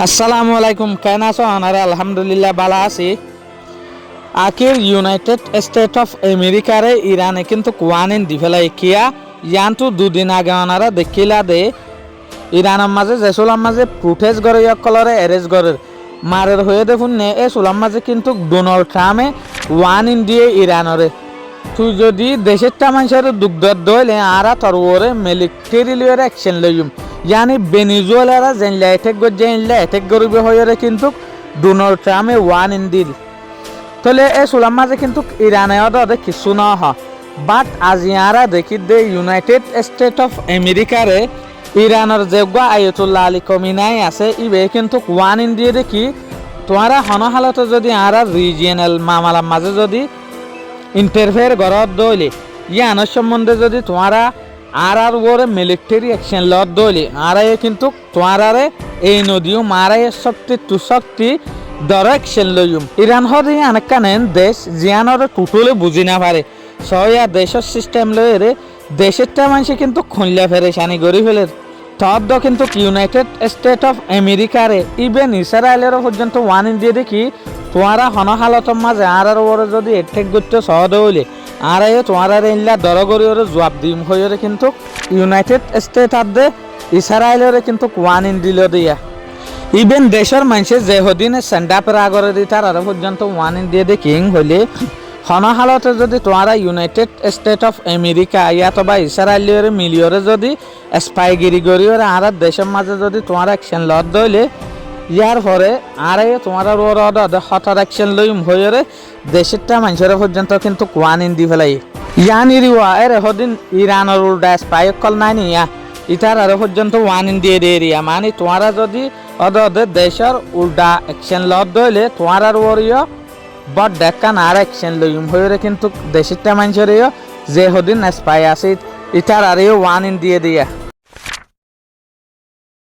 আসসালামু আলাইকুম, কেন আছো? আনারা আলহামদুলিল্লাহ ভালো আছি। আখির ইউনাইটেড স্টেট অফ আমেরিকারে ইরানে কিন্তু কোয়ানিন দি ফেলাই কিয়া ইয়ানতো দুদিন আগে আনারা দেখিলা দে ইরানের মাঝে যে সোলার মাঝে প্রুটেজ করে কলরে এরেজ করে মারের হয়ে দেখুন নে এ সোলার মাঝে কিন্তু ডোনাল্ড ট্রাম্পে ওয়ানিন দিয়ে ইরানরে তুই যদি দেশেরটা মানুষের দুগ্ধ দইলে আরা তোর ওরে মিলিটারি লিওর অ্যাকশন লইম ইয়ানি ভেনিজুয়েলারা জেনলা অ্যাটাক করবে হয়ে কিন্তু ডোনাল্ড ট্রাম্পে ওয়ানিন দিল তাহলে এ সোলার মাঝে কিন্তু ইরানে ওদের কিছু না হয় বাট আজি আরা দেখি দে ইউনাইটেড স্টেট অফ আমেরিকারে ইরানের যে আয়াতুল্লাহ আলী কমিনাই আছে ইবে কিন্তু ওয়ানিন দিয়ে দেখি তোমারা হনহালতে যদি আরা রিজিয়নাল মামালার মাঝে যদি ইন্টারফেয়ার করার দইলে ইয়ানোর সম্বন্ধে যদি তোমারা আর ওরে মিলিটারি অ্যাকশন লওয়ার দইলে আরাই কিন্তু তোমারারে এই নদীও মারাই শক্তি দর অ্যাকশন লইম ইরান হরে অনেকখানেন দেশ জিয়ানোর টোটালি বুঝি না পারে সয়া দেশের সিস্টেম লয়ে দেশেরটা মানুষ কিন্তু খুললে ফেরেশানি গড়ি ফেলে তদ্দ কিন্তু ইউনাইটেড স্টেট অফ আমেরিকারে ইভেন ইসরায়েলেরও পর্যন্ত ওয়ানিং দিয়ে দেখি তোমারা হনহালতের মাঝে আর ওরে যদি এটেক করতে সহজ হইলে আর তোমার ইল্লা দরগরি ওরে জবাব দিম হয়ে কিন্তু ইউনাইটেড স্টেট আর দে ইসরায়েলের কিন্তু ওয়ানিং দিল দিয়া ইভেন দেশের মানুষের যে হদিনে সেন্ডাপের আগরে দি তার আরো পর্যন্ত ওয়ানিং দিয়ে দেখিং হইলে হনহালতে যদি তোমারা ইউনাইটেড স্টেট অফ আমেরিকা ইয়াতবা ইসরায়েলের মিলিয়রে যদি স্পাইগিরি করি ওরে আর দেশের মাঝে যদি তোমার অ্যাকশন লদ দইলে ইয়ার পরে আর তোমার হঠাৎ অ্যাকশন লইম হয়ে দেশেরটা মানুষের পর্যন্ত কিন্তু ওয়ানিং দি ফেলাই ইয়ানিরিওয়া এর হদিন ইরানের উল্টা স্পাই কল নাই নিয়া ইটার আরো পর্যন্ত ওয়ানিং দিয়ে দিয়া মানে তোমারা যদি ওদের দেশের উল্টা অ্যাকশন লদ দইলে তোমার আর ওরিও বট দেখান আর অ্যাকশন লইম হয়ে কিন্তু দেশেরটা মানুষের যে হদিন স্পাই আছে ইটার আর ওয়ানিং দিয়ে দিয়া